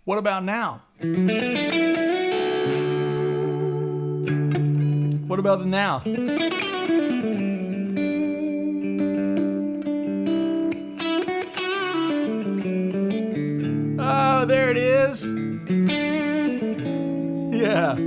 What about now? What about the now? Oh, there it is. Yeah.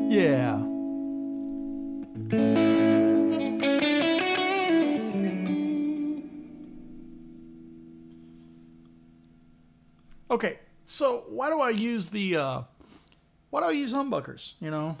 Yeah. Okay, so why do I use humbuckers, you know?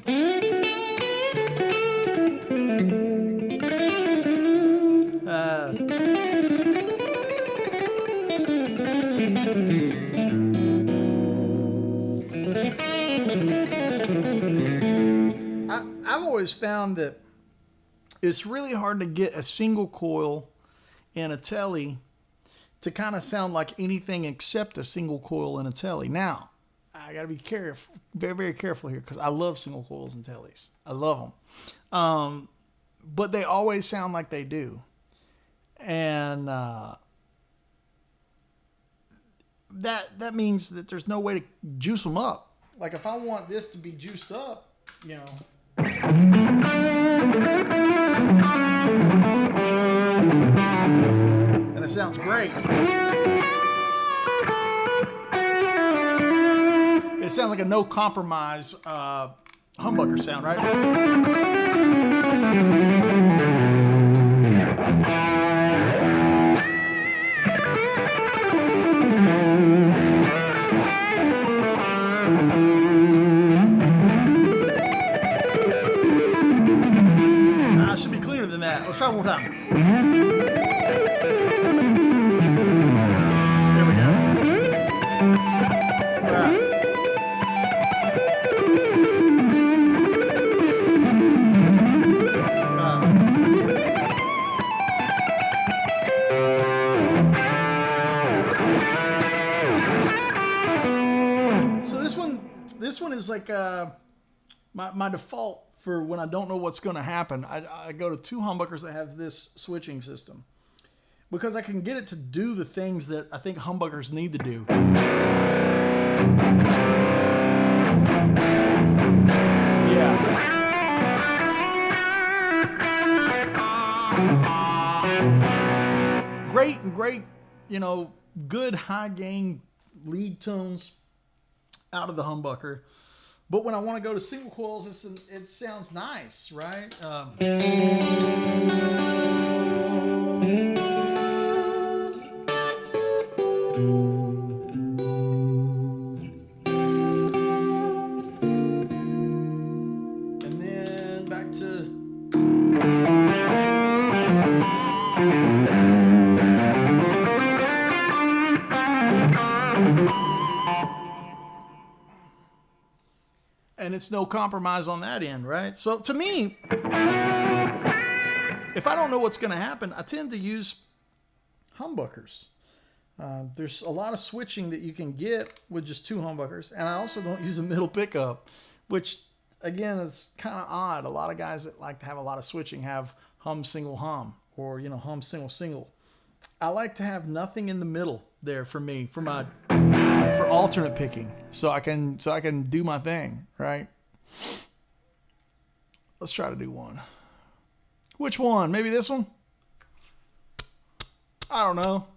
I've always found that it's really hard to get a single coil in a telly to kind of sound like anything except a single coil in a telly. Now, I got to be careful, very, very careful here, because I love single coils in tellies. I love them. But they always sound like they do. And that means that there's no way to juice them up. Like if I want this to be juiced up, you know. And it sounds great. It sounds like a no compromise humbucker sound, right? I should be cleaner than that. Let's try one more time. There we go. All right. So this one is like my default for when I don't know what's going to happen. I go to two humbuckers that have this switching system because I can get it to do the things that I think humbuckers need to do. Yeah. great, you know, good high gain lead tones out of the humbucker. But when I want to go to single coils, it sounds nice, right? And then back to... And it's no compromise on that end, right? So to me, if I don't know what's going to happen, I tend to use humbuckers. There's a lot of switching that you can get with just 2 humbuckers. And I also don't use a middle pickup, which again is kind of odd. A lot of guys that like to have a lot of switching have hum, single, hum, or, you know, hum, single, single. I like to have nothing in the middle there for me, for alternate picking, so I can do my thing, right? Let's try to do one. Which one? Maybe this one? I don't know.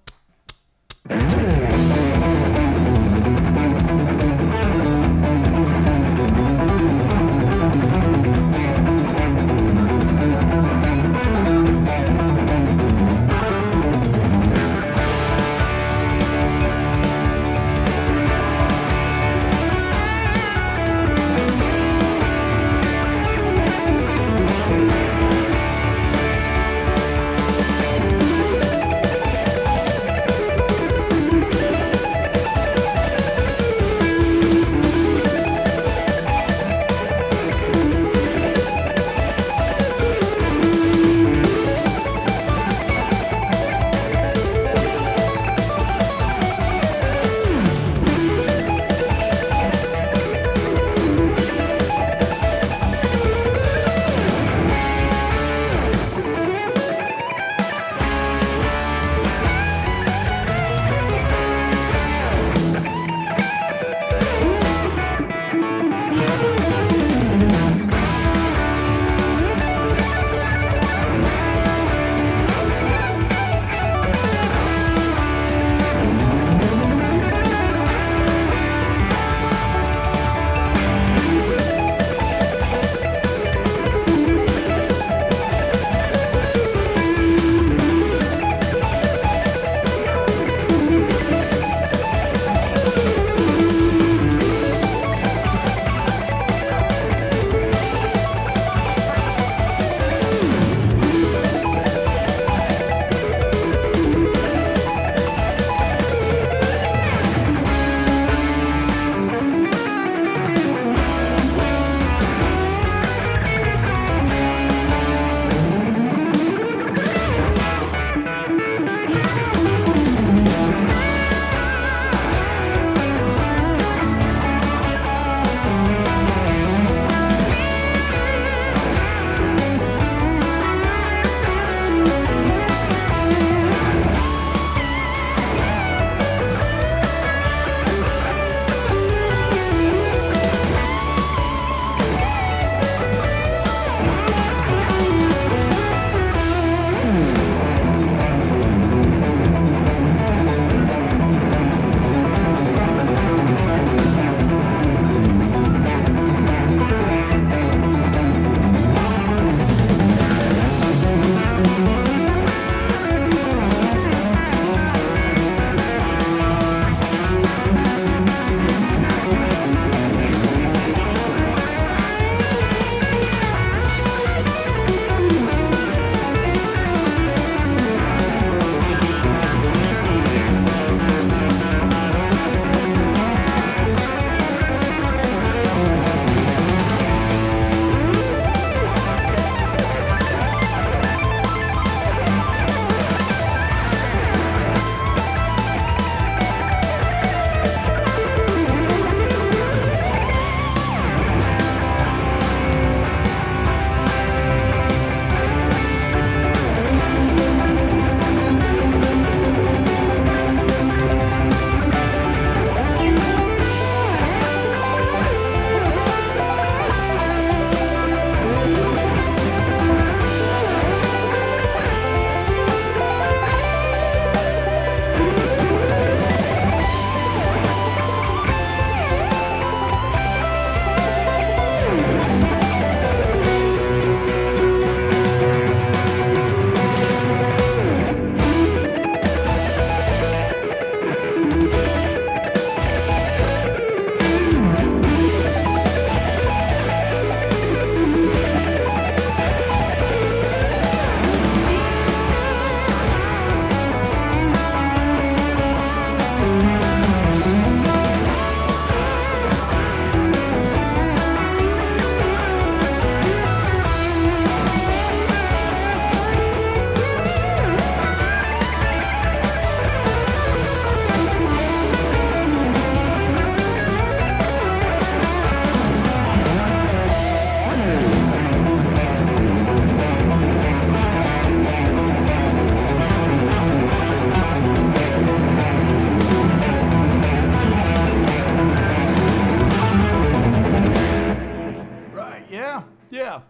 Yeah.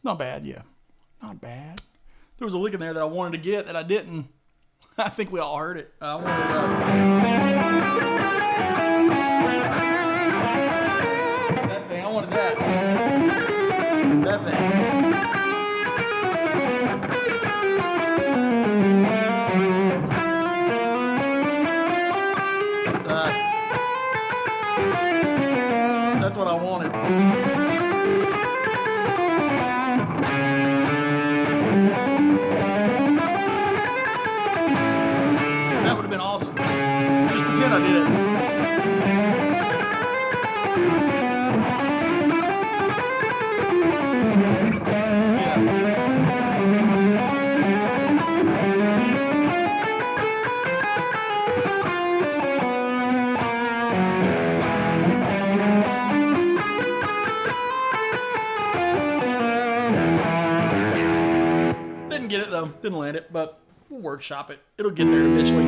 Not bad, yeah. Not bad. There was a lick in there that I wanted to get that I didn't. I think we all heard it. I wanted that thing. I wanted that. That thing. That's what I wanted. That would have been awesome. Just pretend I did it. Didn't get it though. Didn't land it, but we'll workshop it. It'll get there eventually.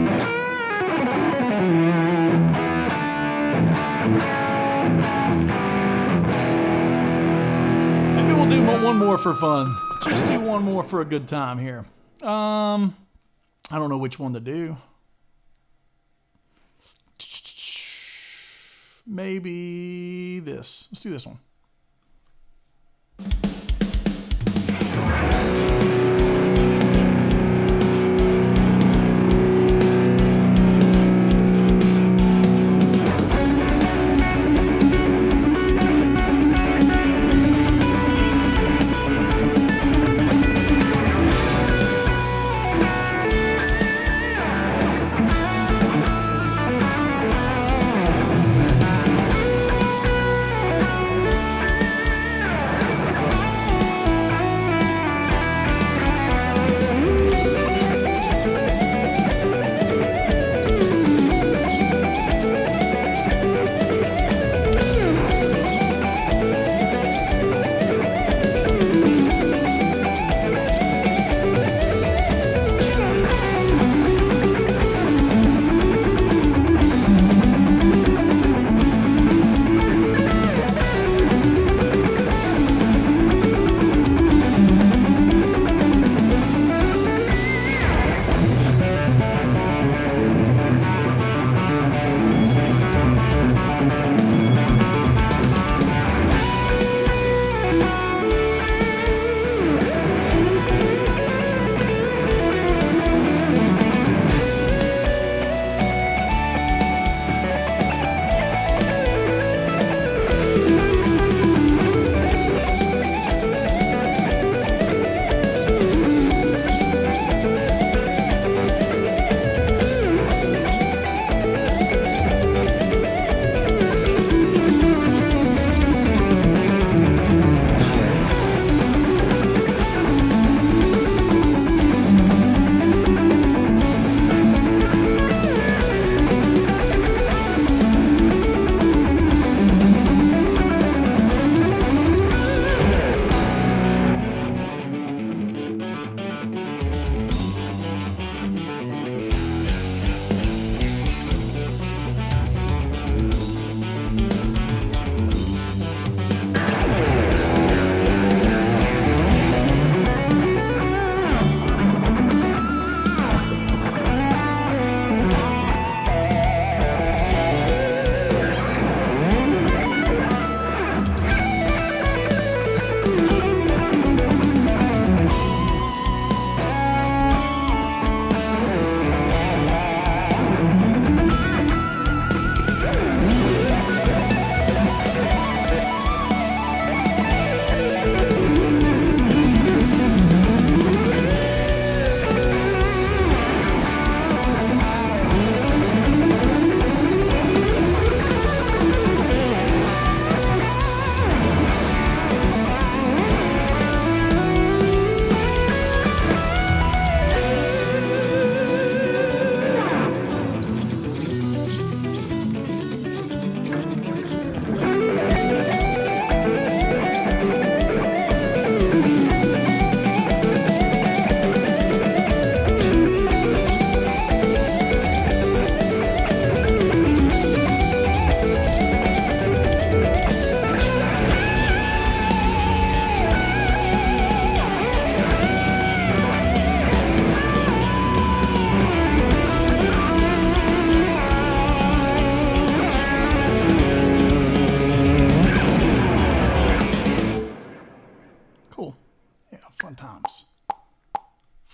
Maybe we'll do one more for fun. Just do one more for a good time here. I don't know which one to do. Maybe this. Let's do this one.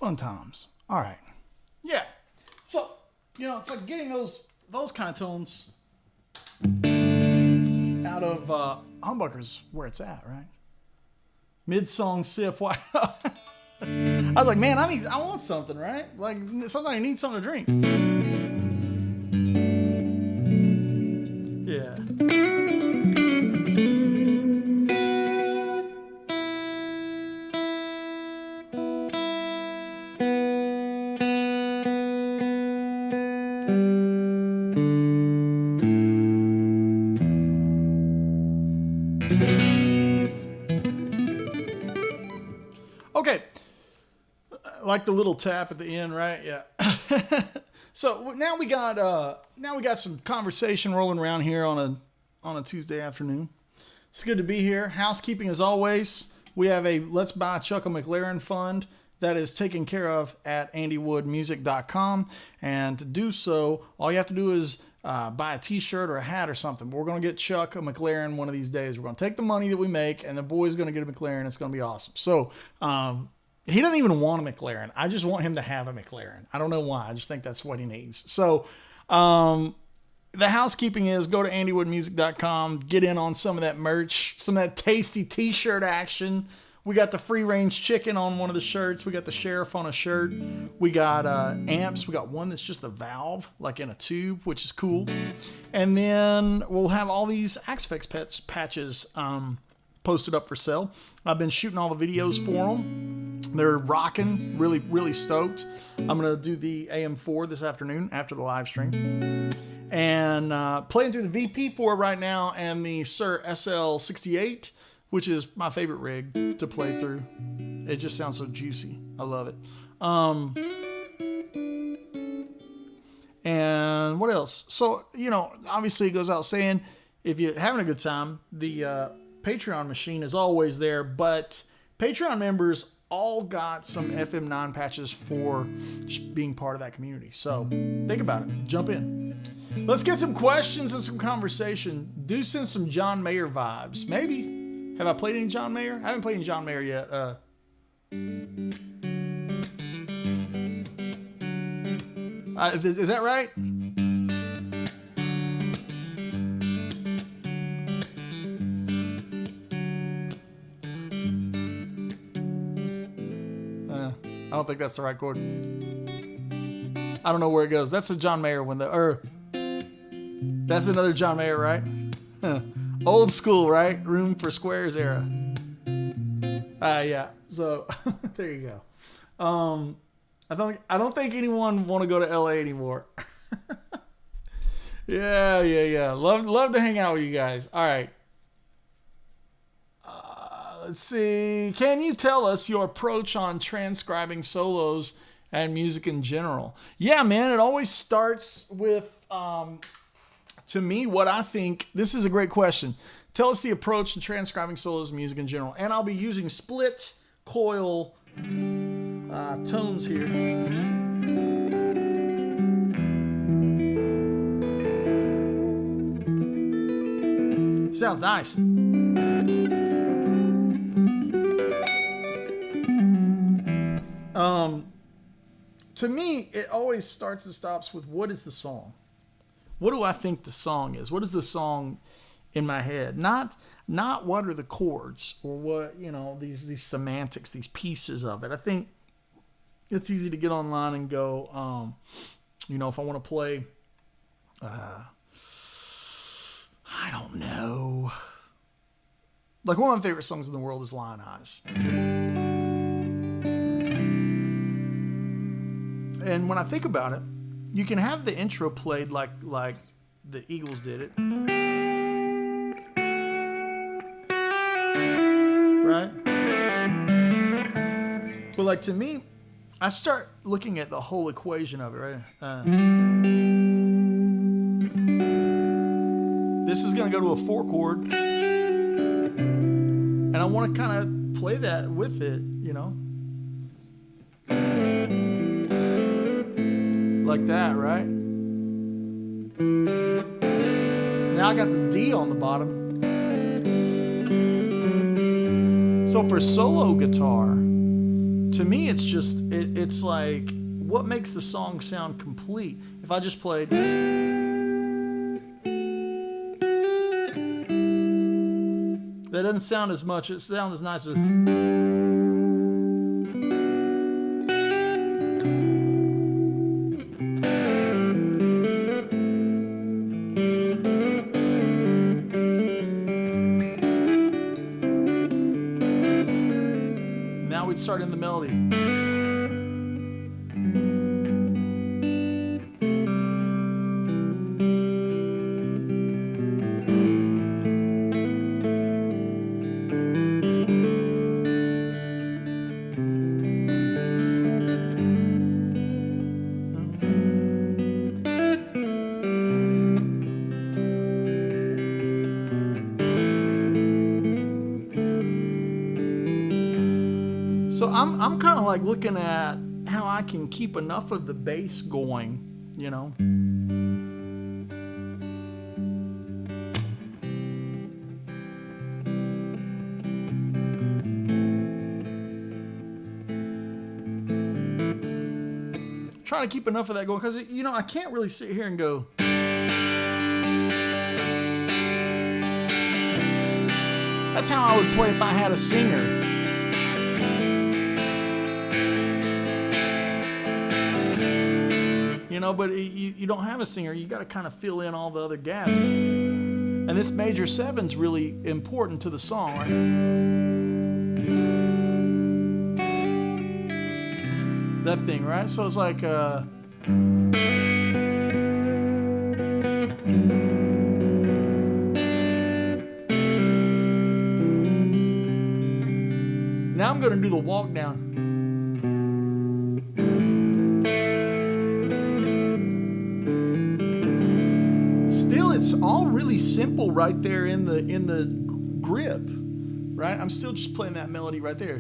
Fun times. All right. Yeah. So, you know, it's like getting those kind of tones out of Humbuckers where it's at, right? Mid-song sip. Why? I was like, man, I want something, right? Like, sometimes you need something to drink. Yeah. Okay. Like the little tap at the end, right? Yeah. So now we got some conversation rolling around here on a Tuesday afternoon. It's good to be here. Housekeeping as always. We have a Let's Buy Chuck a McLaren fund that is taken care of at andywoodmusic.com. And to do so, all you have to do is buy a t-shirt or a hat or something. But we're going to get Chuck a McLaren one of these days. We're going to take the money that we make, and the boy's going to get a McLaren. It's going to be awesome. So he doesn't even want a McLaren. I just want him to have a McLaren. I don't know why. I just think that's what he needs. So the housekeeping is go to andywoodmusic.com, get in on some of that merch, some of that tasty t-shirt action. We got the free range chicken on one of the shirts. We got the sheriff on a shirt. We got amps. We got one that's just a valve, like in a tube, which is cool. And then we'll have all these Axe-Fx patches posted up for sale. I've been shooting all the videos for them. They're rocking. Really, really stoked. I'm going to do the AM4 this afternoon after the live stream. And playing through the VP4 right now and the Sir SL68, which is my favorite rig to play through. It just sounds so juicy. I love it. And what else? So, you know, obviously it goes out saying, if you're having a good time, the Patreon machine is always there, but Patreon members all got some FM9 patches for just being part of that community. So think about it. Jump in. Let's get some questions and some conversation. Do send some John Mayer vibes. Maybe. Have I played any John Mayer? I haven't played any John Mayer yet. Is that right? I don't think that's the right chord. I don't know where it goes. That's a John Mayer one. That's another John Mayer, right? Old school, right? Room for Squares era. Yeah. So there you go. I don't think anyone want to go to LA anymore. Yeah. Love to hang out with you guys. All right. Let's see. Can you tell us your approach on transcribing solos and music in general? Yeah, man. It always starts with, to me, what I think. This is a great question. Tell us the approach to transcribing solos and music in general. And I'll be using split coil tones here. Sounds nice. To me, it always starts and stops with what is the song? What do I think the song is? What is the song in my head? Not what are the chords or what, you know, these semantics, these pieces of it. I think it's easy to get online and go, you know, if I want to play, I don't know. Like one of my favorite songs in the world is Lion Eyes. And when I think about it, you can have the intro played like the Eagles did it. Right? But like to me, I start looking at the whole equation of it, right? This is going to go to a 4 chord. And I want to kind of play that with it, you know? Like that, right? Now I got the D on the bottom. So for solo guitar, to me, it's just, it's like, what makes the song sound complete? If I just played, that doesn't sound as much. It sounds as nice as. Now we'd start in the melody. So I'm kind of like looking at how I can keep enough of the bass going, you know. Trying to keep enough of that going because, you know, I can't really sit here and go. That's how I would play if I had a singer. You know, but you don't have a singer. You got to kind of fill in all the other gaps. And this major seven's really important to the song, right? That thing, right? So it's like, now I'm going to do the walk down. It's all really simple right there in the grip, right? I'm still just playing that melody right there.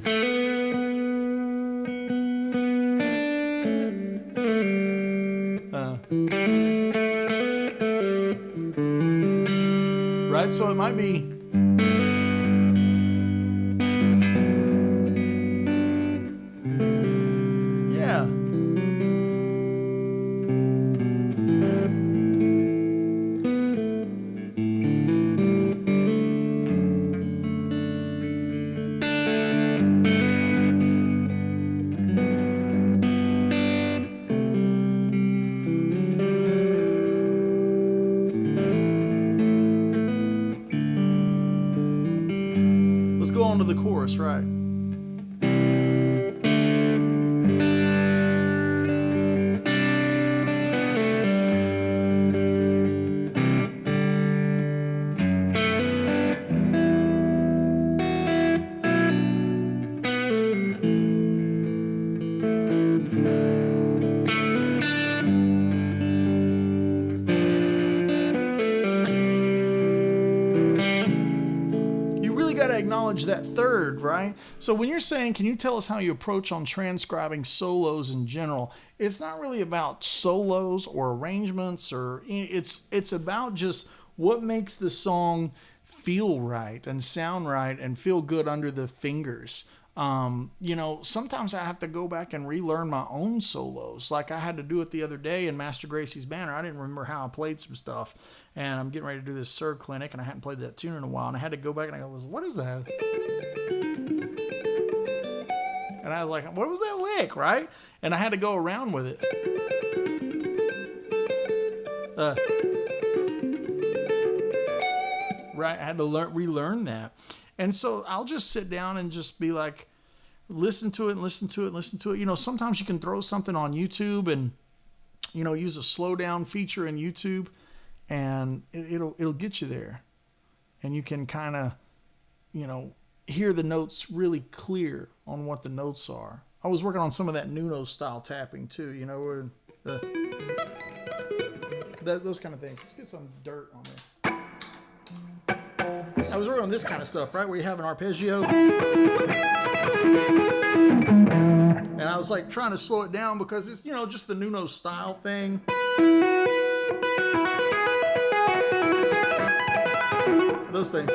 Right? So it might be. Yeah. Let's go on to the chorus, right? Acknowledge that third, right? So when you're saying, can you tell us how you approach on transcribing solos in general? It's not really about solos or arrangements, or it's about just what makes the song feel right and sound right and feel good under the fingers. You know, sometimes I have to go back and relearn my own solos. Like I had to do it the other day in Master Gracie's Banner. I didn't remember how I played some stuff, and I'm getting ready to do this Sir clinic, and I hadn't played that tune in a while, and I had to go back and I go, what is that? And I was like, what was that lick, right? And I had to go around with it. Right, I had to relearn that. And so I'll just sit down and just be like, listen to it and listen to it and listen to it. You know, sometimes you can throw something on YouTube and, you know, use a slow down feature in YouTube, and it'll get you there. And you can kind of, you know, hear the notes really clear on what the notes are. I was working on some of that Nuno style tapping too, you know, where those kind of things. Let's get some dirt on there. I was working on this kind of stuff, right, where you have an arpeggio. And I was like trying to slow it down because it's, you know, just the Nuno style thing. Those things.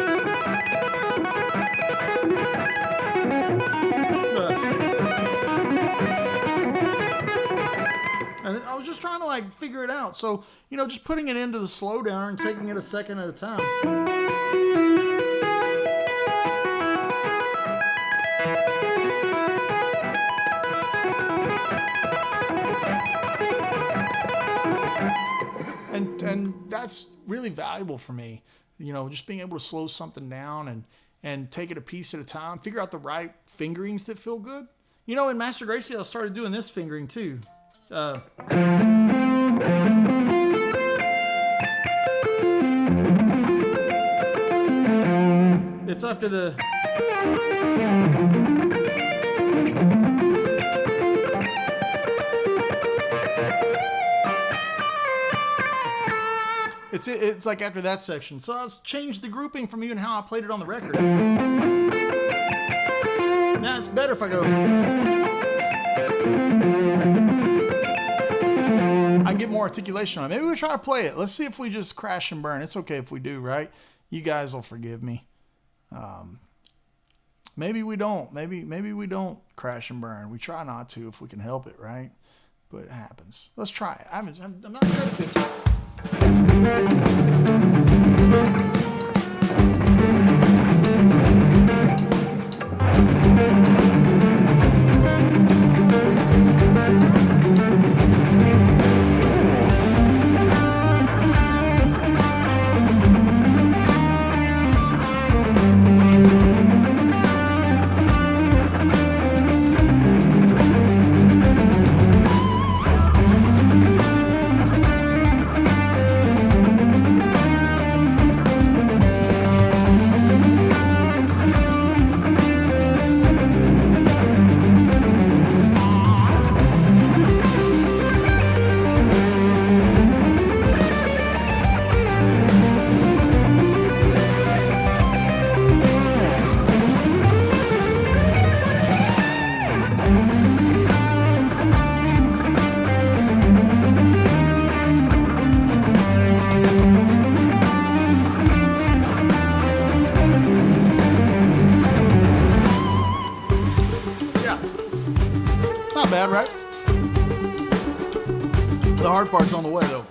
like figure it out. So, you know, just putting it into the slowdowner and taking it a second at a time. And that's really valuable for me, you know, just being able to slow something down and take it a piece at a time, figure out the right fingerings that feel good. You know, in Master Gracie, I started doing this fingering too. It's after the... It's like after that section. So I changed the grouping from even how I played it on the record. Now it's better if I go... I can get more articulation on it. Maybe we try to play it. Let's see if we just crash and burn. It's okay if we do, right? You guys will forgive me. Maybe we don't. Maybe we don't crash and burn. We try not to if we can help it, right? But it happens. Let's try it. I'm not good at this. Not bad, right? The hard part's on the way, though.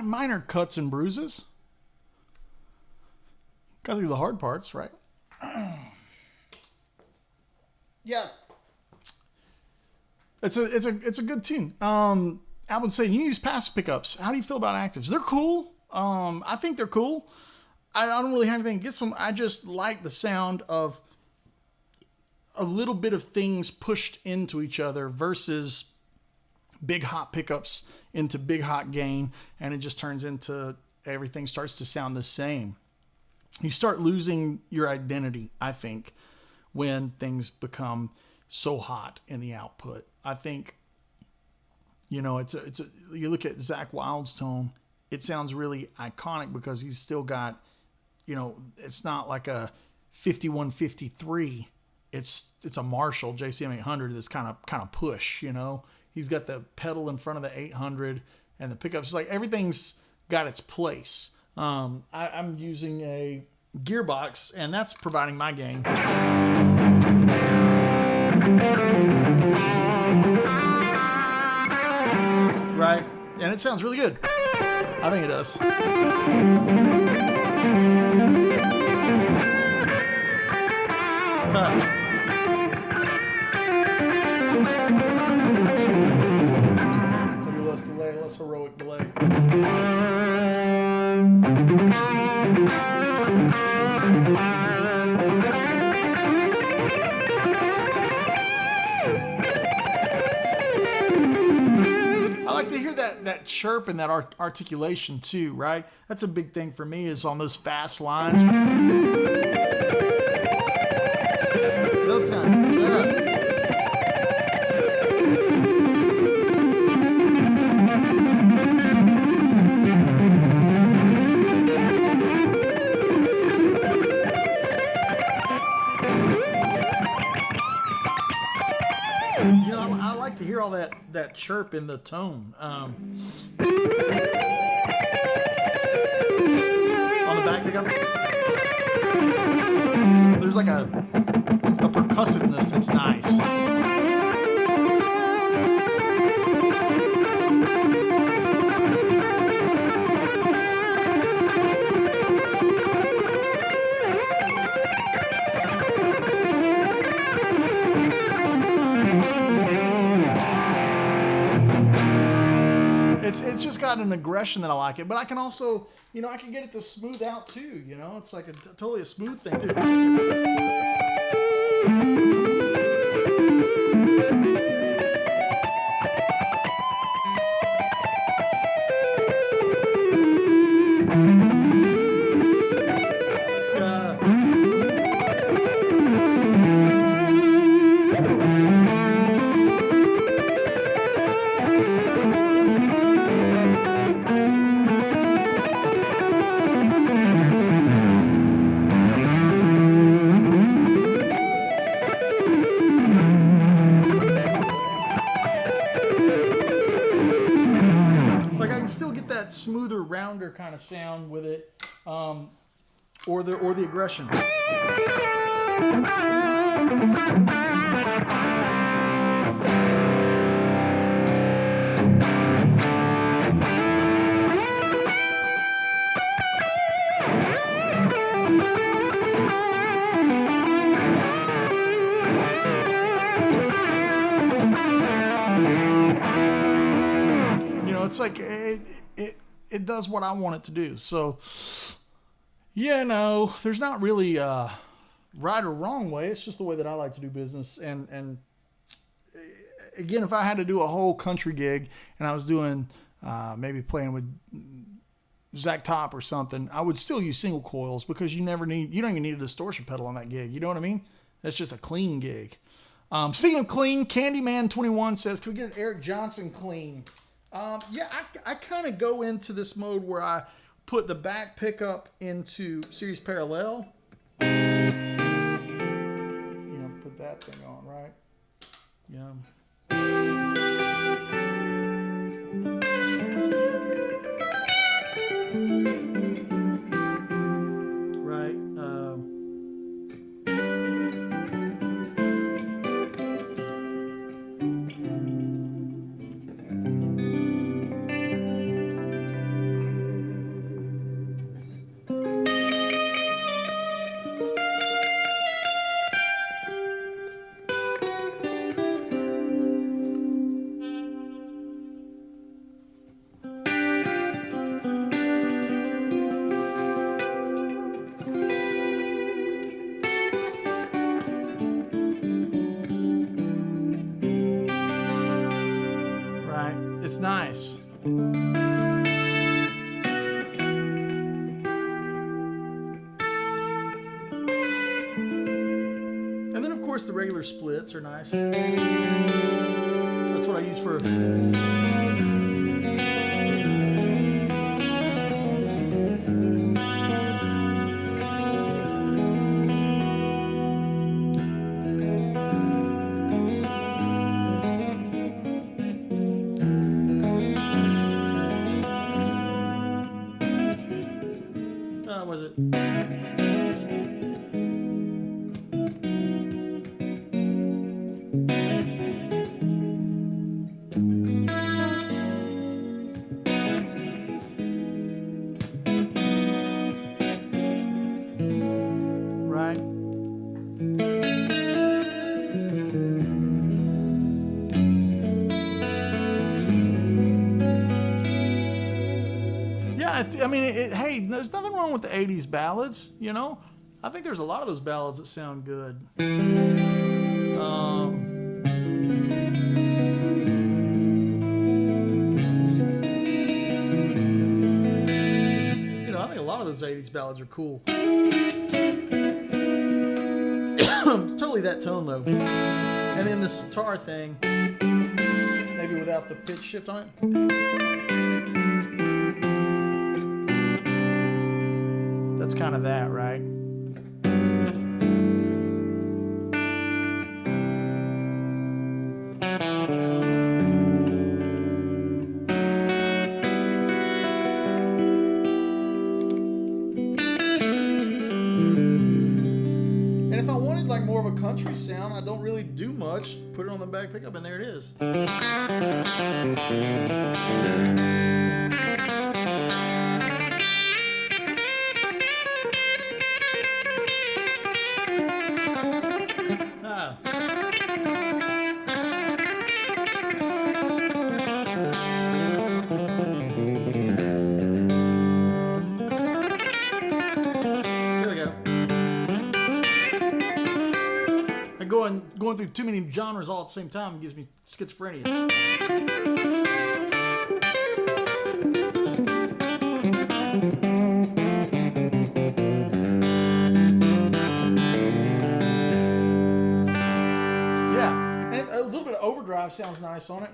Minor cuts and bruises. Got to do the hard parts, right? Yeah. It's a good tune. Alvin's saying you use passive pickups. How do you feel about actives? They're cool. I think they're cool. I don't really have anything against them. I just like the sound of a little bit of things pushed into each other versus big hot pickups into big hot gain, and it just turns into everything starts to sound the same. You start losing your identity, I think, when things become so hot in the output. I think, you know, you look at Zakk Wylde's tone, it sounds really iconic because he's still got, you know, it's not like a 5153. It's a Marshall JCM 800 that's kind of push, you know. He's got the pedal in front of the 800 and the pickups. Like everything's got its place. I'm using a gearbox, and that's providing my gain. Right? And it sounds really good. I think it does. Maybe less delay, less heroic delay. I like to hear that chirp and that articulation too, right? That's a big thing for me is on those fast lines. Those kind. Yeah. You know, I like to hear all that chirp in the tone. On the back pickup, there's like a percussiveness that's nice. It's just got an aggression that I like it, but I can also, you know, I can get it to smooth out totally you know, it's like totally a smooth thing too. Smoother, rounder kind of sound with it, or the aggression. You know, it's like it does what I want it to do. So, yeah, no, there's not really a right or wrong way. It's just the way that I like to do business. And again, if I had to do a whole country gig and I was doing maybe playing with Zach Top or something, I would still use single coils because you don't even need a distortion pedal on that gig. You know what I mean? That's just a clean gig. Speaking of clean, Candyman21 says, can we get an Eric Johnson clean? Yeah, I kind of go into this mode where I put the back pickup into series parallel. You know, put that thing on, right? Yeah. Right. It's nice. And then, of course, the regular splits are nice. That's what I use for... was it? Right. I mean, hey, there's nothing wrong with the 80s ballads, you know? I think there's a lot of those ballads that sound good. You know, I think a lot of those 80s ballads are cool. It's totally that tone, though. And then the sitar thing, maybe without the pitch shift on it. That's kind of that, right? And if I wanted like more of a country sound, I don't really do much. Put it on the back pickup and there it is. Going through too many genres all at the same time gives me schizophrenia. Yeah, and a little bit of overdrive sounds nice on it.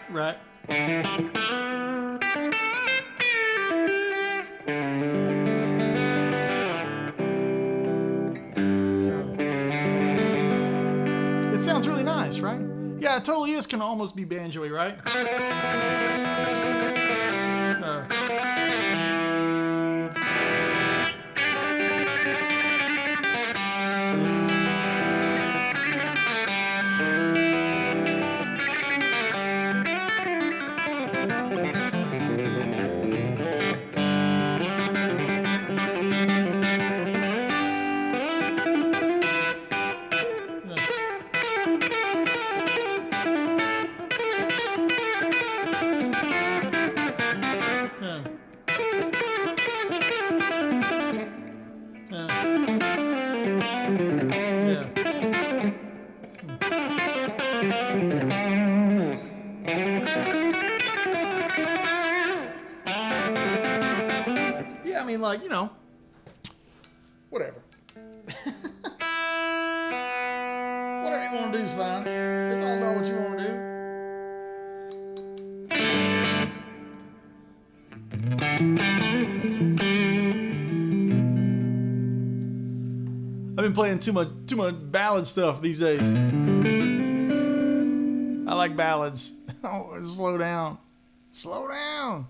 Right. It sounds really nice, right? Yeah, it totally is. Can almost be banjo-y, right? Yeah, I mean, like, you know, whatever. Whatever you want to do is fine. It's all about what you want to do. I've been playing too much ballad stuff these days. I like ballads. Oh, slow down. Slow down.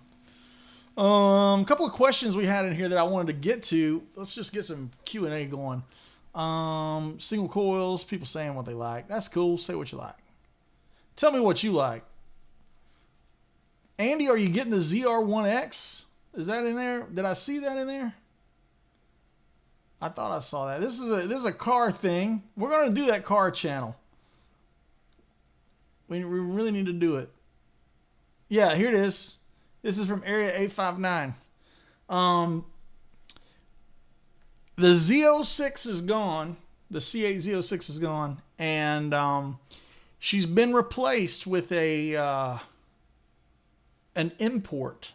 A couple of questions we had in here that I wanted to get to. Let's just get some Q&A going. Single coils, people saying what they like. That's cool. Say what you like. Tell me what you like. Andy, are you getting the ZR1X? Is that in there? Did I see that in there? I thought I saw that. This is a car thing. We're going to do that car channel. We really need to do it. Yeah, here it is. This is from Area 859. The Z06 is gone. The C8 Z06 is gone. And she's been replaced with an import.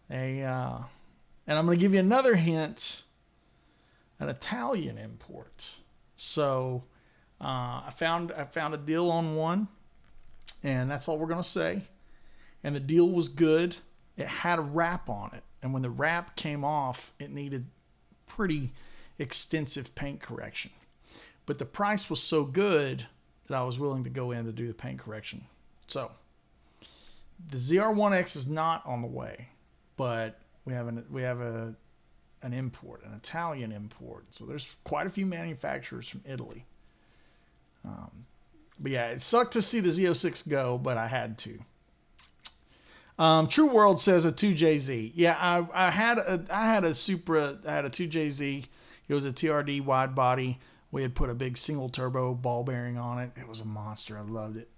And I'm going to give you another hint. An Italian import. So I found a deal on one. And that's all we're going to say. And the deal was good. It had a wrap on it. And when the wrap came off, it needed pretty extensive paint correction. But the price was so good that I was willing to go in to do the paint correction. So the ZR1X is not on the way, but we have an import, an Italian import. So there's quite a few manufacturers from Italy. But yeah, it sucked to see the Z06 go, but I had to. True World says a 2JZ. Yeah, I had a Supra. I had a 2JZ. It was a TRD wide body. We had put a big single turbo ball bearing on it. It was a monster. I loved it.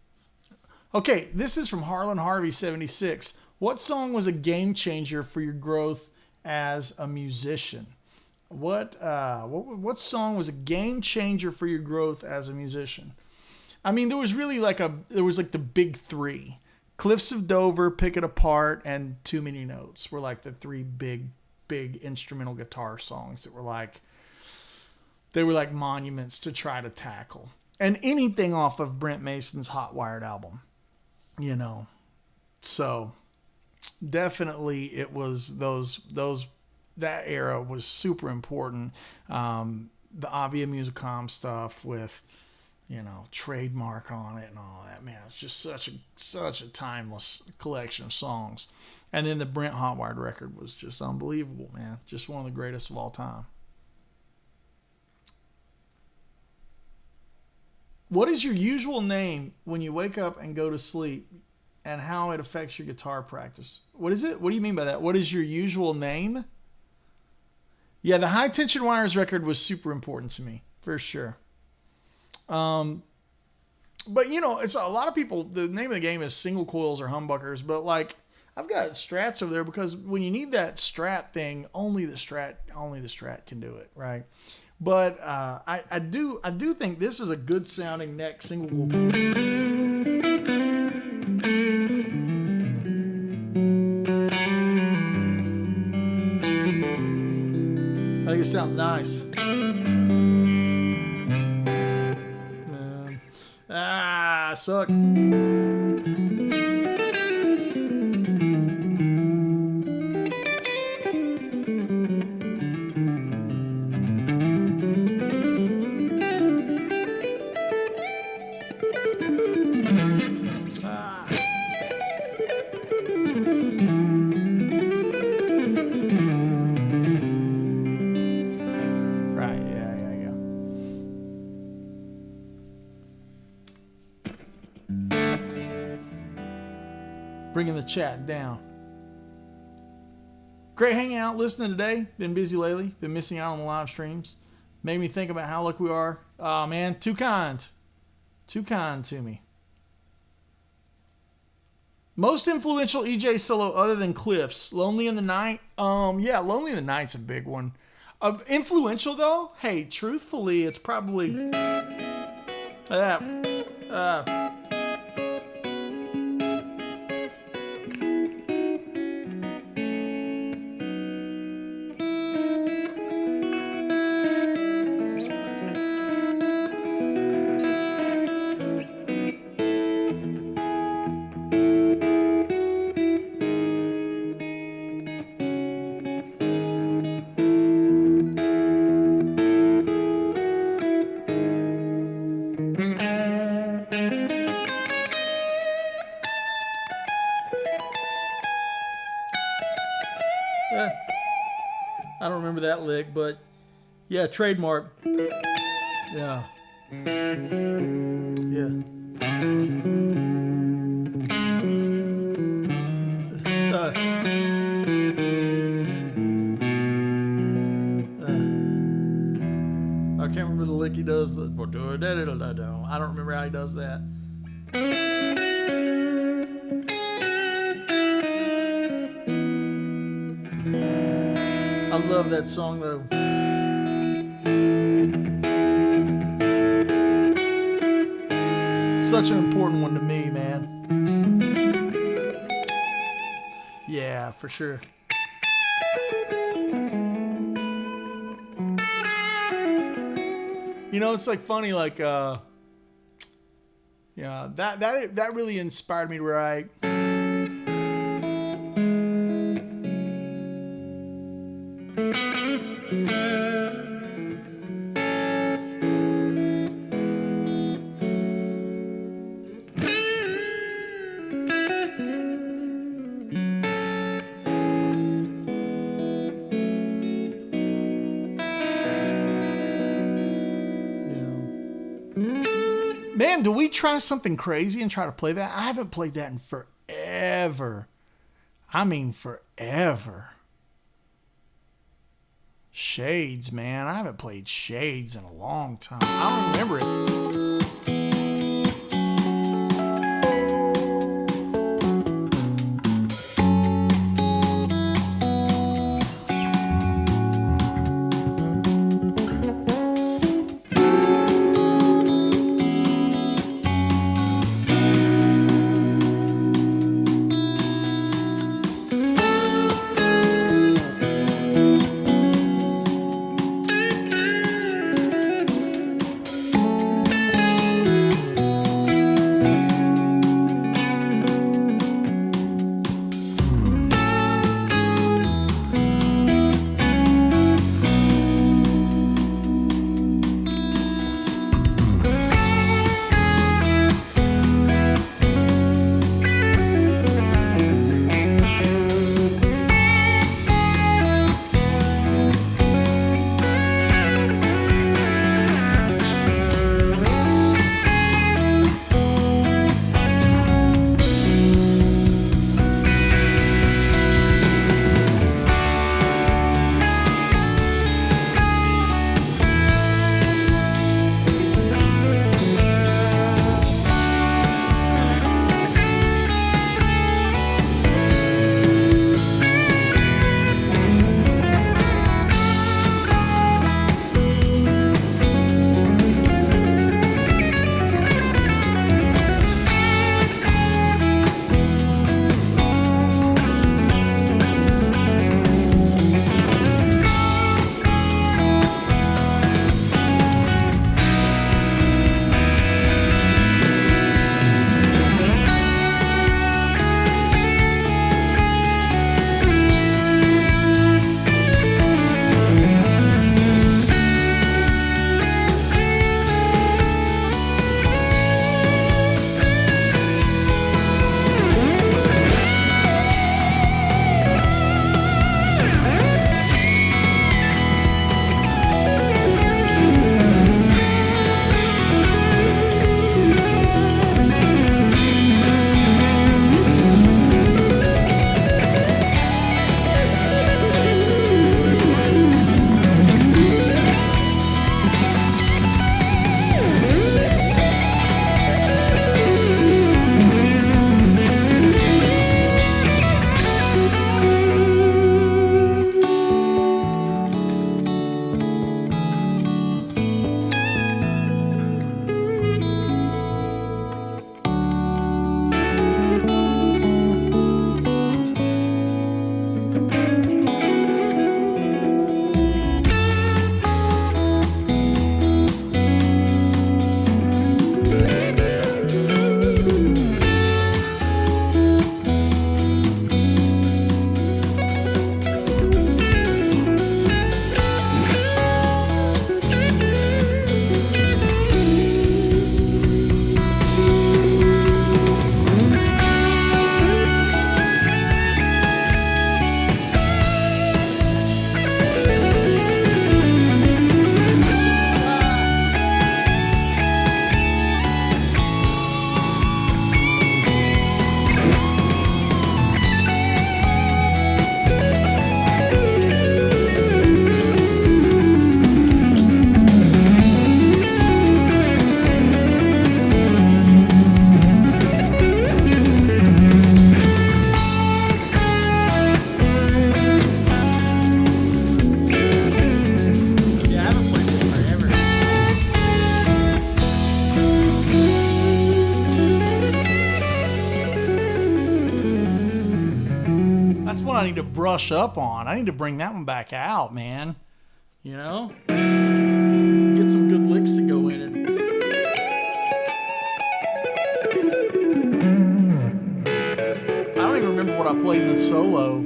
Okay, this is from Harlan Harvey 76. What song was a game changer for your growth as a musician? What song was a game changer for your growth as a musician? I mean, there was like the big three. Cliffs of Dover, Pick It Apart, and Too Many Notes were like the three big instrumental guitar songs that were like monuments to try to tackle. And anything off of Brent Mason's Hot Wired album, you know. So definitely it was that era was super important. The Avia Musicom stuff with, you know, trademark on it and all that, man, it's just such a timeless collection of songs. And then the Brent Hot Wired record was just unbelievable, man. Just one of the greatest of all time. What is your usual name when you wake up and go to sleep, and how it affects your guitar practice? What is it? What do you mean by that? What is your usual name? Yeah, the High Tension Wires record was super important to me, for sure. But you know, it's a lot of people, the name of the game is single coils or humbuckers, but like I've got strats over there because when you need that strat thing, only the strat can do it, right? But I do think this is a good sounding neck single coil. I think it sounds nice. I suck. Bringing the chat down. Great hanging out, listening today. Been busy lately. Been missing out on the live streams. Made me think about how lucky we are. Oh man, too kind. Too kind to me. Most influential EJ solo other than Cliff's. Lonely in the Night. Yeah, Lonely in the Night's a big one. Influential though? Hey, truthfully, it's probably I don't remember that lick, but yeah, trademark. Yeah. Yeah. I can't remember the lick he does. I don't remember how he does that. I love that song though. Such an important one to me, man. Yeah, for sure. You know, it's like funny, like yeah, that really inspired me to write. Man, do we try something crazy and try to play that? I haven't played that in forever. I mean, forever. Shades, man. I haven't played Shades in a long time. I don't remember it. I need to brush up on. I need to bring that one back out, man. You know? Get some good licks to go in it. I don't even remember what I played in the solo.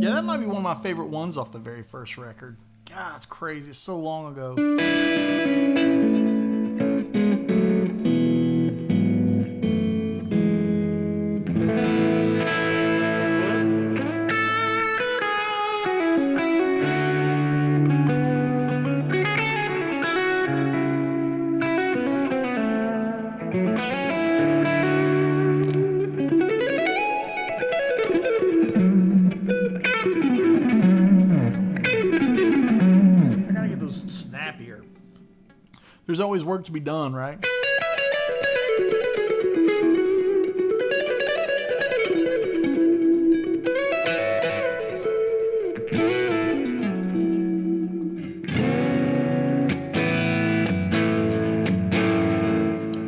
Yeah, that might be one of my favorite ones off the very first record. God, it's crazy. It's so long ago. There's always work to be done, right?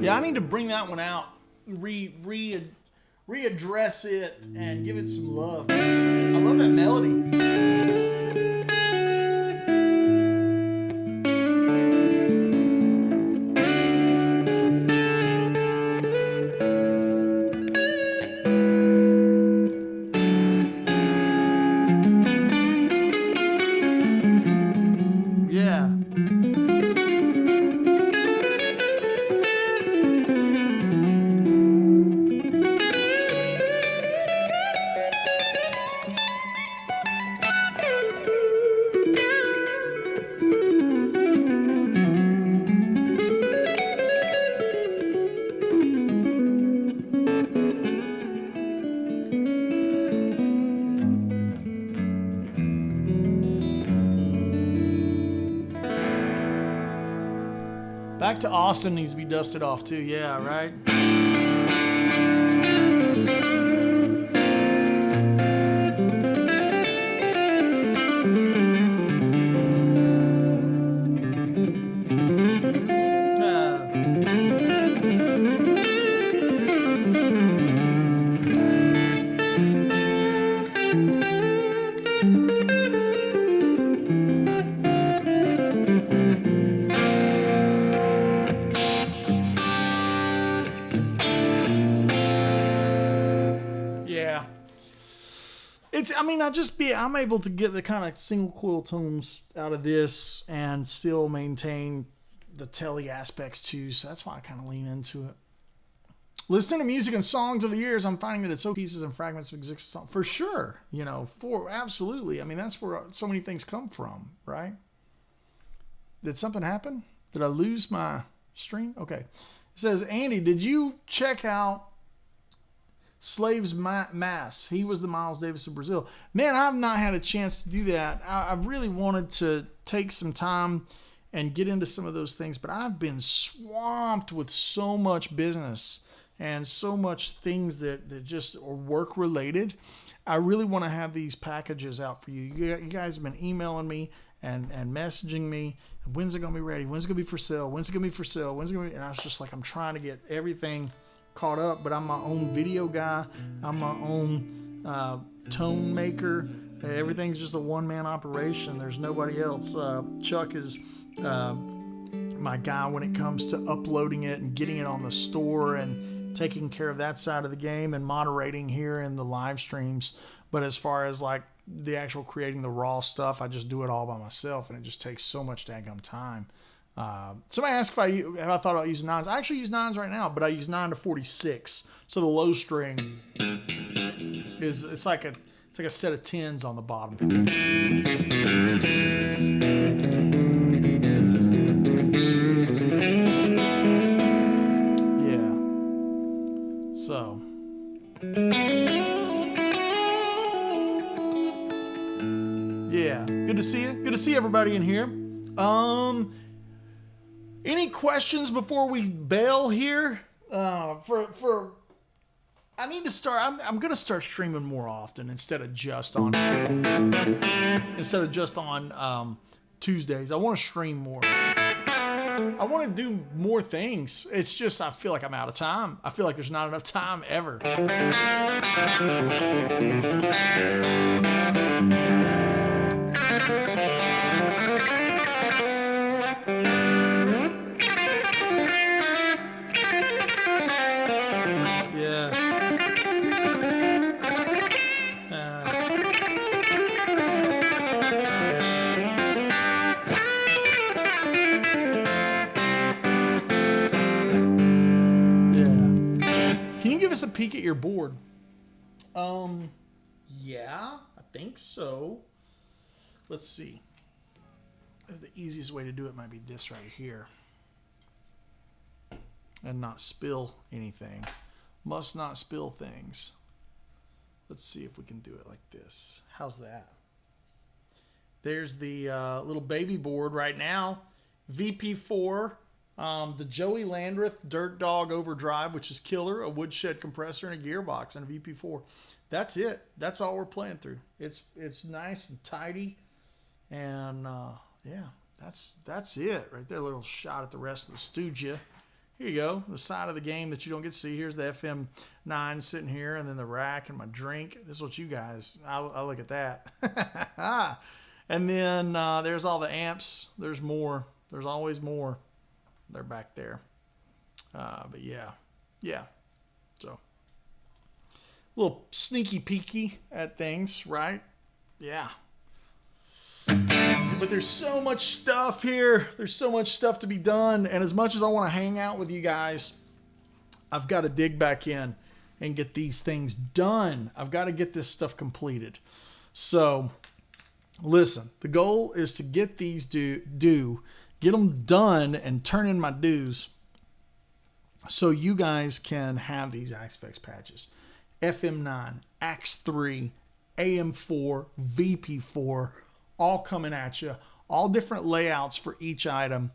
Yeah, I need to bring that one out, readdress it, and give it some love. I love that melody. Back to Austin needs to be dusted off too, yeah, right? I'm able to get the kind of single coil tones out of this and still maintain the telly aspects too. So that's why I kind of lean into it. Listening to music and songs over the years, I'm finding that it's so pieces and fragments of existing songs. For sure. Absolutely. I mean, that's where so many things come from, right? Did something happen? Did I lose my stream? Okay. It says, Andy, did you check out Slaves Mass? He was the Miles Davis of Brazil. Man, I've not had a chance to do that. I've really wanted to take some time and get into some of those things, but I've been swamped with so much business and so much things that just are work related. I really want to have these packages out for you. You guys have been emailing me and messaging me. When's it going to be ready? When's it going to be for sale? When's it going to be for sale? When's it going to be? And I was just like, I'm trying to get everything caught up, but I'm my own video guy. I'm my own tone maker. Everything's just a one-man operation. There's nobody else. Chuck is my guy when it comes to uploading it and getting it on the store and taking care of that side of the game and moderating here in the live streams. But as far as like the actual creating the raw stuff, I just do it all by myself, and it just takes so much daggum time. Somebody asked if I thought about using nines. I actually use nines right now, but I use 9 to 46. So the low string it's like a set of 10s on the bottom. Yeah. So. Yeah. Good to see you. Good to see everybody in here. Any questions before we bail here? I need to start. I'm gonna start streaming more often instead of just on Tuesdays. I want to stream more. I want to do more things. It's just I feel like I'm out of time. I feel like there's not enough time ever. A peek at your board. Yeah, I think so. Let's see. The easiest way to do it might be this right here. And not spill anything. Must not spill things. Let's see if we can do it like this. How's that? There's the little baby board right now. VP4. The Joey Landreth Dirt Dog Overdrive, which is killer, a Woodshed compressor and a gearbox and a VP4. That's it. That's all we're playing through. It's nice and tidy, and yeah, that's it right there. A little shot at the rest of the studio. Here you go, the side of the game that you don't get to see. Here's the FM9 sitting here, and then the rack and my drink. This is what you guys. I look at that. And then there's all the amps. There's more. There's always more. They're back there. But yeah. So, a little sneaky peeky at things, right? Yeah. But there's so much stuff here. There's so much stuff to be done. And as much as I want to hang out with you guys, I've got to dig back in and get these things done. I've got to get this stuff completed. So, listen, the goal is to get these get them done and turn in my dues so you guys can have these Axe-Fx patches. FM9, Axe3, AM4, VP4, all coming at you. All different layouts for each item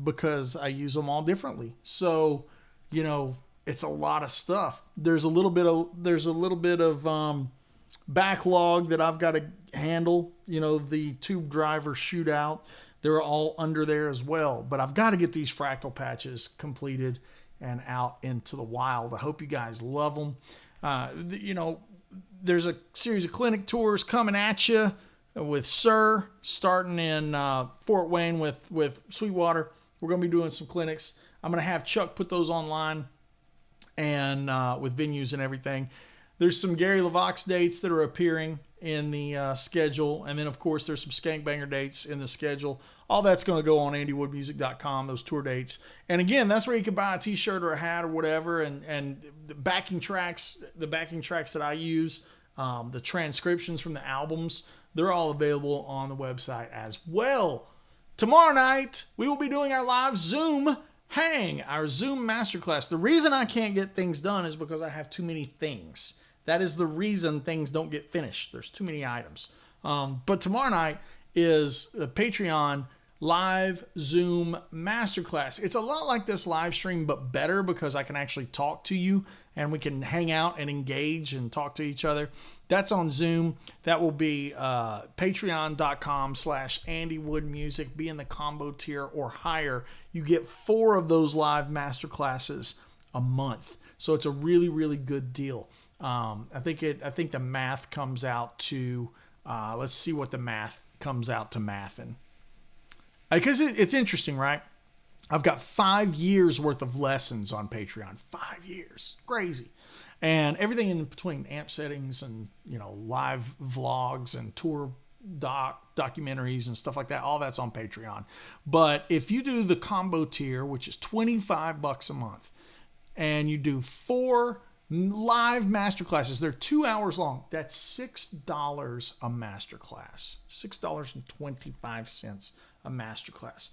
because I use them all differently. So, you know, it's a lot of stuff. There's a little bit of backlog that I've got to handle. You know, the tube driver shootout. They're all under there as well. But I've got to get these fractal patches completed and out into the wild. I hope you guys love them. You know, there's a series of clinic tours coming at you with Sir, starting in Fort Wayne with Sweetwater. We're going to be doing some clinics. I'm going to have Chuck put those online and with venues and everything. There's some Gary LaVox dates that are appearing in the schedule. And then, of course, there's some Skankbanger dates in the schedule. All that's going to go on andywoodmusic.com, those tour dates. And again, that's where you can buy a t-shirt or a hat or whatever. And the backing tracks that I use, the transcriptions from the albums, they're all available on the website as well. Tomorrow night, we will be doing our live Zoom hang, our Zoom masterclass. The reason I can't get things done is because I have too many things. That is the reason things don't get finished. There's too many items. But tomorrow night is the Patreon live Zoom masterclass. It's a lot like this live stream, but better because I can actually talk to you and we can hang out and engage and talk to each other. That's on Zoom. That will be patreon.com/AndyWoodMusic. Be in the combo tier or higher. You get 4 of those live masterclasses a month. So it's a really, really good deal. I think the math comes out to, let's see what the math comes out to mathin'. Because it's interesting, right? I've got 5 years worth of lessons on Patreon. 5 years. Crazy. And everything in between, amp settings and, you know, live vlogs and tour documentaries and stuff like that. All that's on Patreon. But if you do the combo tier, which is $25 a month, and you do 4 live masterclasses, they're 2 hours long. That's $6 a masterclass. $6.25 a masterclass.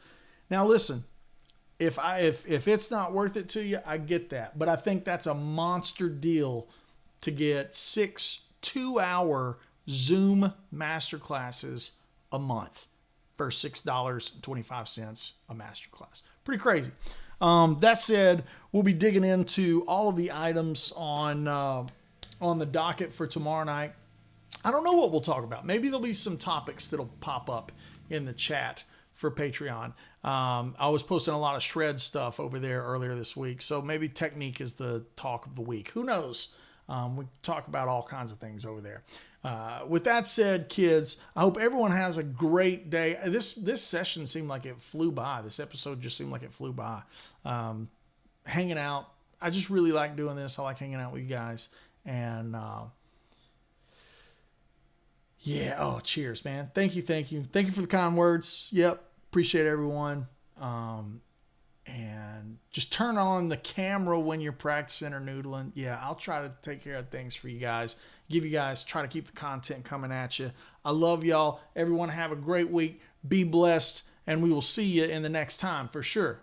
Now listen, if it's not worth it to you, I get that. But I think that's a monster deal to get 6 2-hour Zoom masterclasses a month for $6.25 a masterclass. Pretty crazy. That said, we'll be digging into all of the items on the docket for tomorrow night. I don't know what we'll talk about. Maybe there'll be some topics that'll pop up in the chat for Patreon. I was posting a lot of shred stuff over there earlier this week, so maybe technique is the talk of the week. Who knows? We talk about all kinds of things over there. With that said, kids, I hope everyone has a great day. This session seemed like it flew by. This episode just seemed like it flew by. Hanging out. I just really like doing this. I like hanging out with you guys. And yeah, oh, cheers, man. Thank you. Thank you for the kind words. Yep. Appreciate everyone. And just turn on the camera when you're practicing or noodling. Yeah, I'll try to take care of things for you guys. Try to keep the content coming at you. I love y'all. Everyone have a great week. Be blessed. And we will see you in the next time for sure.